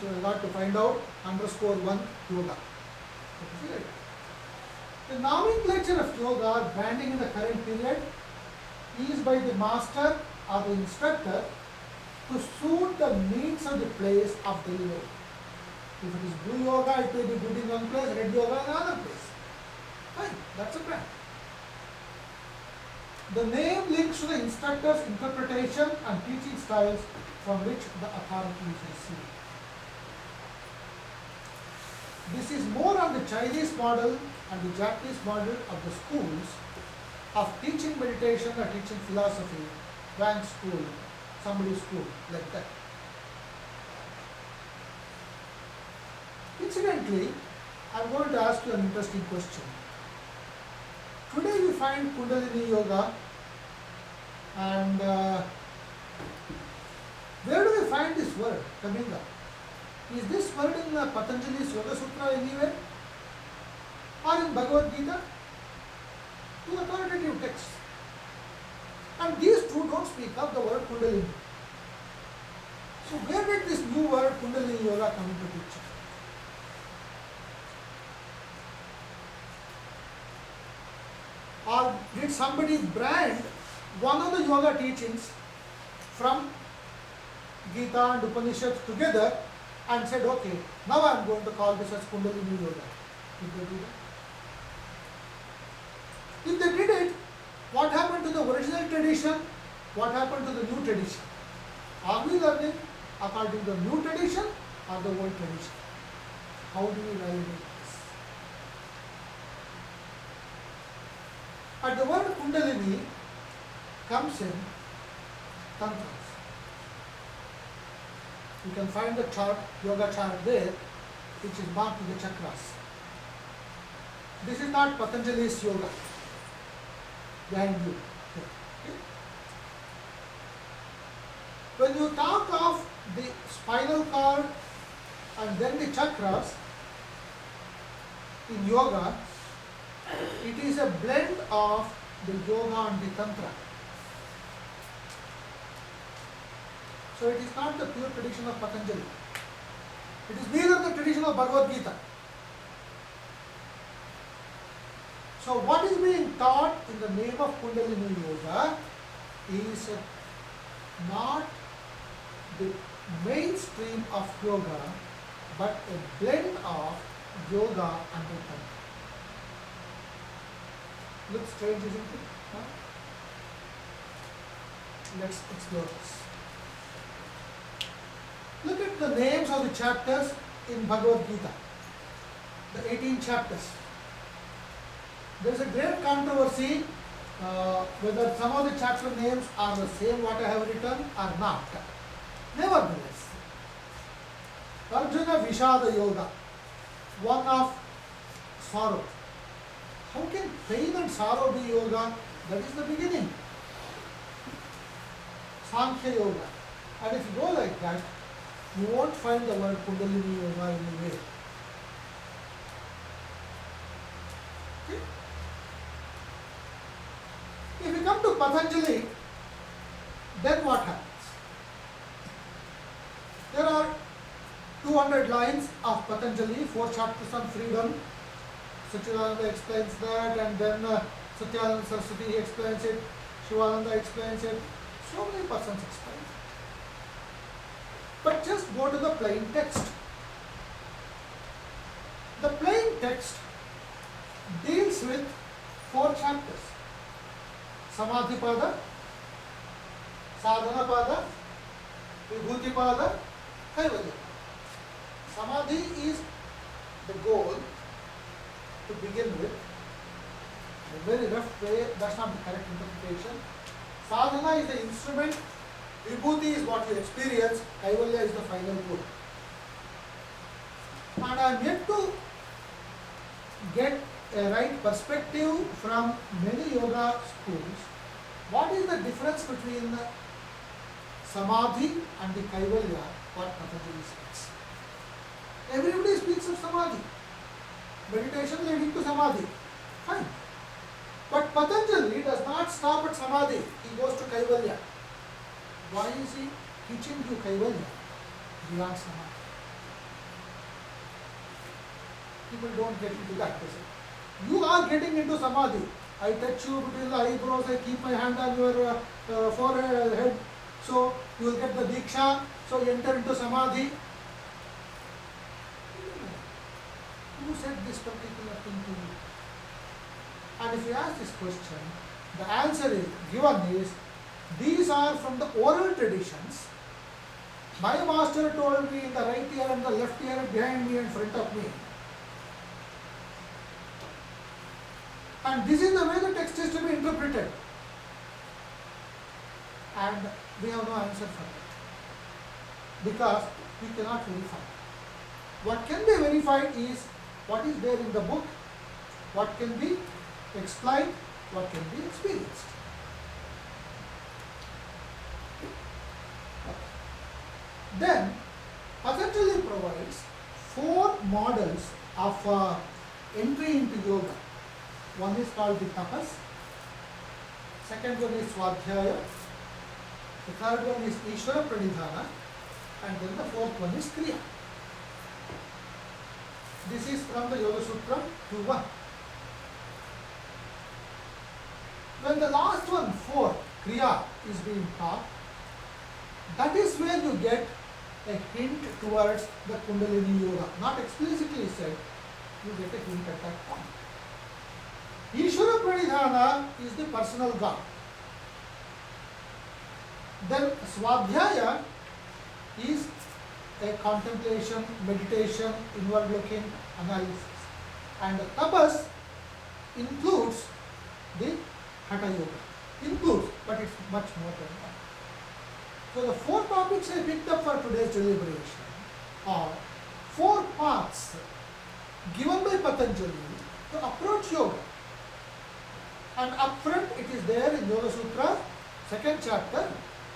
So I got to find out _1 yoga. The nomenclature of yoga branding in the current period is by the master or the instructor to suit the needs of the place of delivery. If it is blue yoga, it may be good in one place, red yoga in another place. Fine, that's a brand. The name links to the instructor's interpretation and teaching styles from which the authority is received. This is more on the Chinese model and the Japanese model of the schools of teaching meditation or teaching philosophy, Wang school, somebody's school, like that. Incidentally, I am going to ask you an interesting question. Today we find Kundalini Yoga, and where do we find this word, Kaminga? Is this word in Patanjali's Yoga Sutra anywhere? Or in Bhagavad Gita? Two authoritative texts. And these two don't speak of the word Kundalini. So where did this new word Kundalini Yoga come into picture? Or did somebody brand one of the yoga teachings from Gita and Upanishads together and said, okay, now I am going to call this as Kundalini Yoga? Did they do that? If they did it, what happened to the original tradition? What happened to the new tradition? Are we learning according to the new tradition or the old tradition? How do we validate this? And the word Kundalini comes in tantras. You can find the chart, yoga chart there, which is marked with the chakras. This is not Patanjali's yoga behind you. Okay. When you talk of the spinal cord and then the chakras in yoga, it is a blend of the yoga and the tantra. So it is not the pure tradition of Patanjali. It is neither the tradition of Bhagavad Gita. So what is being taught in the name of Kundalini Yoga is not the mainstream of yoga, but a blend of yoga and the tantra. Looks strange, isn't it? Huh? Let's explore this. Look at the names of the chapters in Bhagavad Gita, the 18 chapters. There is a great controversy whether some of the chapter names are the same what I have written or not. Nevertheless, Arjuna Vishada Yoga, one of sorrow. How can pain and sorrow be yoga? That is the beginning. Sankhya Yoga. And if you go like that, you won't find the word Kundalini Yoga anywhere. Okay? If you come to Patanjali, then what happens? There are 200 lines of Patanjali, 4 chapters on freedom. Satchidananda explains that, and then Satyananda Saraswati explains it, Shivananda explains it, so many persons explain it. But just go to the plain text. The plain text deals with 4 chapters. Samadhi Pada, Sadhana Pada, Vibhuti Pada, Kaivalya. Samadhi is the goal to begin with. In a very rough way, that's not the correct interpretation. Sadhana is the instrument, Vibhuti is what you experience, Kaivalya is the final goal. And I am yet to get a right perspective from many yoga schools. What is the difference between the Samadhi and the Kaivalya, what Patanjali speaks? Everybody speaks of Samadhi. Meditation leading to Samadhi. Fine. But Patanjali does not stop at Samadhi. He goes to Kaivalya. Why is he teaching you Kaivalya beyond Samadhi? People don't get into that. You are getting into samadhi. I touch you between the eyebrows, I keep my hand on your forehead, so you will get the diksha, so you enter into samadhi. Who said this particular thing to you? And if you ask this question, the answer is given is, these are from the oral traditions. My master told me in the right ear and the left ear, behind me and front of me. And this is the way the text is to be interpreted. And we have no answer for that, because we cannot verify. What can be verified is what is there in the book, what can be explained, what can be experienced. Then Patanjali provides 4 models of entry into yoga. One is called the tapas, second one is swadhyaya, the third one is ishvara pranidhana, and then the fourth one is kriya. This is from the Yoga Sutra 2.1. When the last one, 4, kriya, is being taught, that is where you get a hint towards the Kundalini Yoga. Not explicitly said, you get a hint at that point. Ishvara Pranidhana is the personal God. Then Swadhyaya is a contemplation, meditation, inward looking analysis. And the tapas includes the Hatha Yoga. Includes, but it's much more than that. So the 4 topics I picked up for today's deliberation are 4 paths given by Patanjali to approach yoga. And up front it is there in Yoga Sutra, 2nd chapter,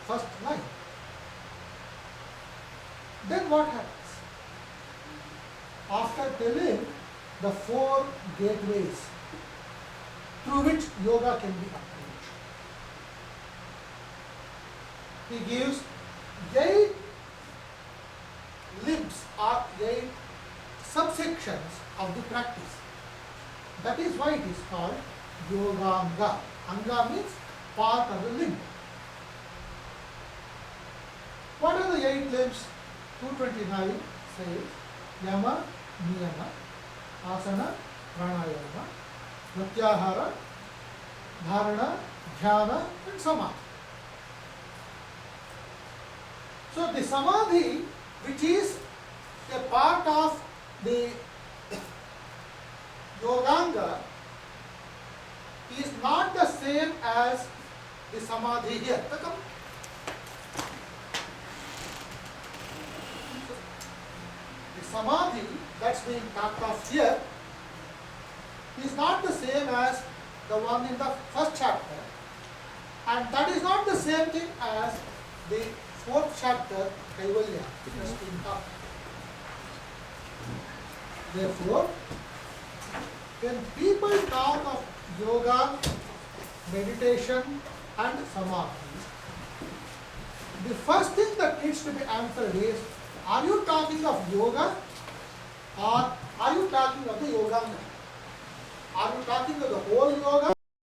1st line. Then what happens? After telling the 4 gateways through which yoga can be approached, he gives 8 limbs or 8 subsections of the practice. That is why it is called Yoganga. Anga means part of the limb. What are the 8 limbs? 229 says Yama, Niyama, Asana, Pranayama, Pratyahara, Dharana, Dhyana and Samadhi. So the Samadhi, which is a part of the Yoganga, is not the same as the Samadhi here. The Samadhi that's being talked of here is not the same as the one in the 1st chapter, and that is not the same thing as the 4th chapter, Kaivalya, which is being talked. Therefore, when people talk of yoga, meditation and samadhi, the first thing that needs to be answered is, are you talking of yoga or are you talking of the yoganga? Are you talking of the whole yoga